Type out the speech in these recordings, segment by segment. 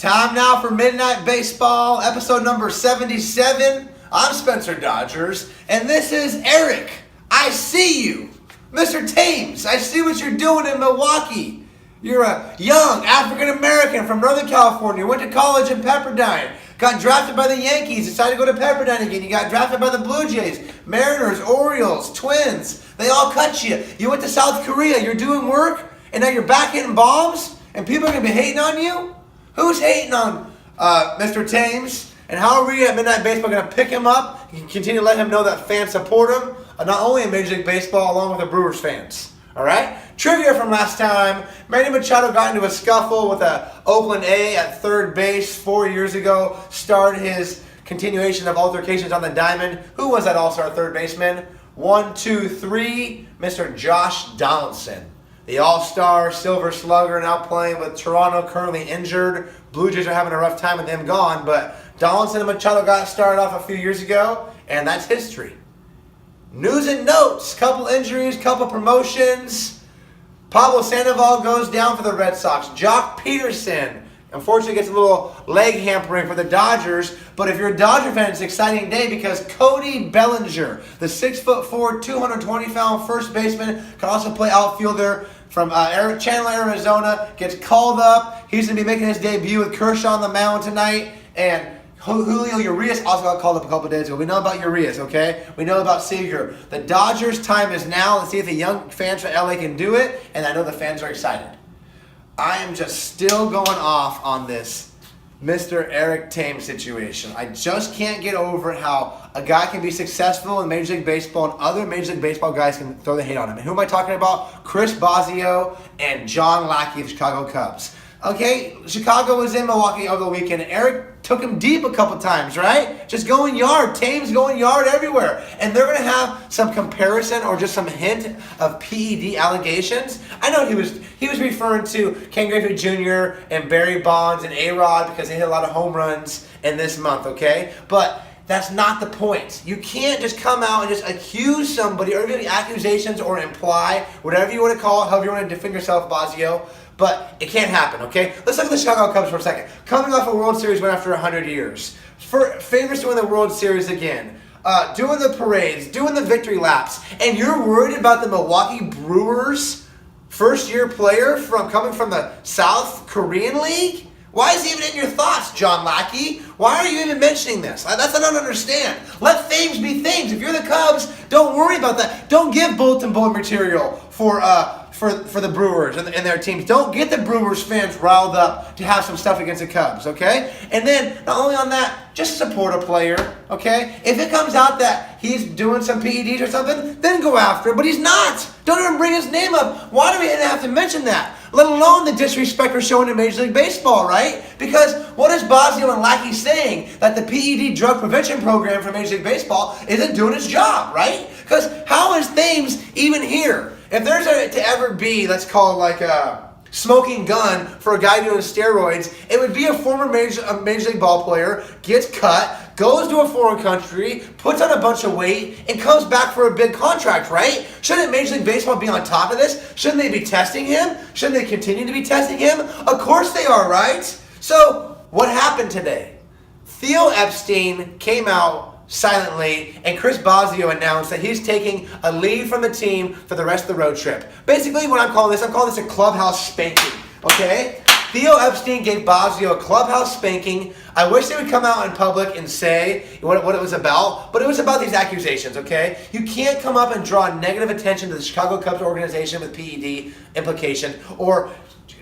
Time now for Midnite Baseball, episode number 77. I'm Spencer Dodgers, and this is Eric. I see you. Mr. Thames, I see what you're doing in Milwaukee. You're a young African-American from Northern California, went to college in Pepperdine, got drafted by the Yankees, decided to go to Pepperdine again. You got drafted by the Blue Jays, Mariners, Orioles, Twins. They all cut you. You went to South Korea, you're doing work, and now you're back hitting bombs, and people are going to be hating on you? Who's hating on Mr. Thames? And how are we at Midnite Baseball going to pick him up and continue to let him know that fans support him, not only in Major League Baseball, along with the Brewers fans? All right? Trivia from last time. Manny Machado got into a scuffle with a Oakland A at third base 4 years ago. Started his continuation of altercations on the diamond. Who was that all-star third baseman? 1, 2, 3, Mr. Joc Donaldson. The all-star Silver Slugger now playing with Toronto, currently injured. Blue Jays are having a rough time with him gone, but Donaldson and Machado got started off a few years ago, and that's history. News and notes, couple injuries, couple promotions. Pablo Sandoval goes down for the Red Sox. Joc Pederson, unfortunately, gets a little leg hampering for the Dodgers, but if you're a Dodger fan, it's an exciting day because Cody Bellinger, the 6'4", 220-pound first baseman, can also play outfielder from Chandler, Arizona, gets called up. He's going to be making his debut with Kershaw on the mound tonight, and Julio Urias also got called up a couple days ago. We know about Urias, okay? We know about Seager. The Dodgers' time is now. Let's see if the young fans from LA can do it, and I know the fans are excited. I am just still going off on this Mr. Eric Thames situation. I just can't get over how a guy can be successful in Major League Baseball and other Major League Baseball guys can throw the hate on him. And who am I talking about? Chris Bosio and John Lackey of the Chicago Cubs. Okay, Chicago was in Milwaukee over the weekend. Eric took him deep a couple times, right? Just going yard. Thames going yard everywhere. And they're going to have some comparison or just some hint of PED allegations. I know he was referring to Ken Griffey Jr. and Barry Bonds and A-Rod because they hit a lot of home runs in this month, okay? But that's not the point. You can't just come out and just accuse somebody or give accusations or imply, whatever you want to call it, however you want to defend yourself, Bosio. But it can't happen, okay? Let's look at the Chicago Cubs for a second. Coming off a World Series win after 100 years. Favorites to win the World Series again. Doing the parades, doing the victory laps. And you're worried about the Milwaukee Brewers first-year player coming from the South Korean League? Why is he even in your thoughts, John Lackey? Why are you even mentioning this? That's what I don't understand. Let Thames be Thames. If you're the Cubs, don't worry about that. Don't give bulletin board material for the Brewers and their teams. Don't get the Brewers fans riled up to have some stuff against the Cubs, okay? And then, not only on that, just support a player, okay? If it comes out that he's doing some PEDs or something, then go after it, but he's not. Don't even bring his name up. Why do we have to mention that? Let alone the disrespect we're showing in Major League Baseball, right? Because what is Bosio and Lackey saying? That the PED drug prevention program for Major League Baseball isn't doing its job, right? Because how is Thames even here? If there's to ever be, let's call it like a smoking gun for a guy doing steroids, it would be a former Major League ball player, gets cut, goes to a foreign country, puts on a bunch of weight, and comes back for a big contract, right? Shouldn't Major League Baseball be on top of this? Shouldn't they be testing him? Shouldn't they continue to be testing him? Of course they are, right? So, what happened today? Theo Epstein came out silently, and Chris Bosio announced that he's taking a leave from the team for the rest of the road trip. Basically, what I'm calling this a clubhouse spanking, okay? Theo Epstein gave Bosio a clubhouse spanking. I wish they would come out in public and say what it was about, but it was about these accusations, okay? You can't come up and draw negative attention to the Chicago Cubs organization with PED implications or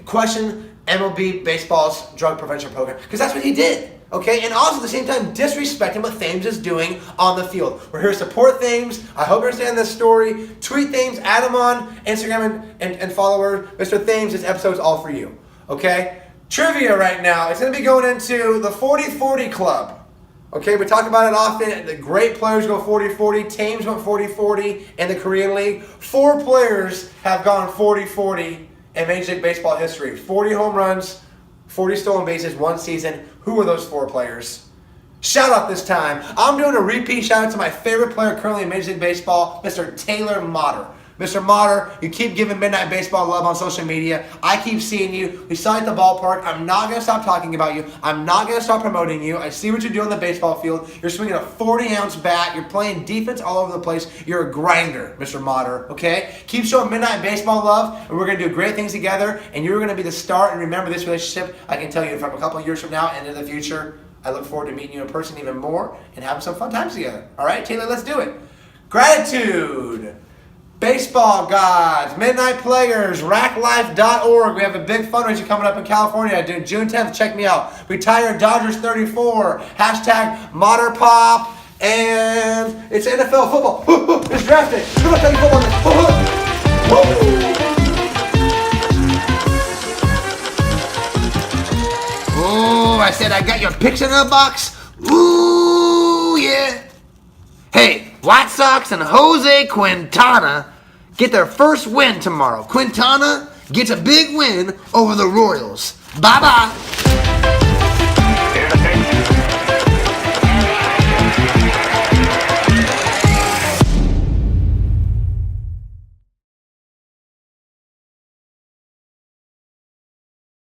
question MLB Baseball's drug prevention program, because that's what he did. Okay, and also at the same time disrespecting what Thames is doing on the field. We're here to support Thames. I hope you understand this story. Tweet Thames, add him on Instagram and follow her. Mr. Thames, this episode's all for you. Okay? Trivia right now. It's going to be going into the 40-40 club. Okay, we talk about it often. The great players go 40-40. Thames went 40-40 in the Korean League. 4 players have gone 40-40 in Major League Baseball history. 40 home runs, 40 stolen bases, 1 season. Who are those 4 players? Shout out this time. I'm doing a repeat shout out to my favorite player currently in Major League Baseball, Mr. Taylor Motter. Mr. Motter, you keep giving Midnite Baseball love on social media. I keep seeing you. We saw you at the ballpark. I'm not going to stop talking about you. I'm not going to stop promoting you. I see what you're doing on the baseball field. You're swinging a 40-ounce bat. You're playing defense all over the place. You're a grinder, Mr. Motter, okay? Keep showing Midnite Baseball love, and we're going to do great things together, and you're going to be the star. And remember, this relationship, I can tell you from a couple of years from now and in the future, I look forward to meeting you in person even more and having some fun times together. All right, Taylor, let's do it. Gratitude. Baseball gods, Midnite players, Raklife.org. We have a big fundraiser coming up in California. June 10th. Check me out. Retire Dodgers 34. Hashtag MotterPop. And it's NFL football. It's draft day. Come on, tell you football. Oh, I said I got your picks in the box. Ooh, yeah. Hey, White Sox and Jose Quintana get their first win tomorrow. Quintana gets a big win over the Royals. Bye-bye.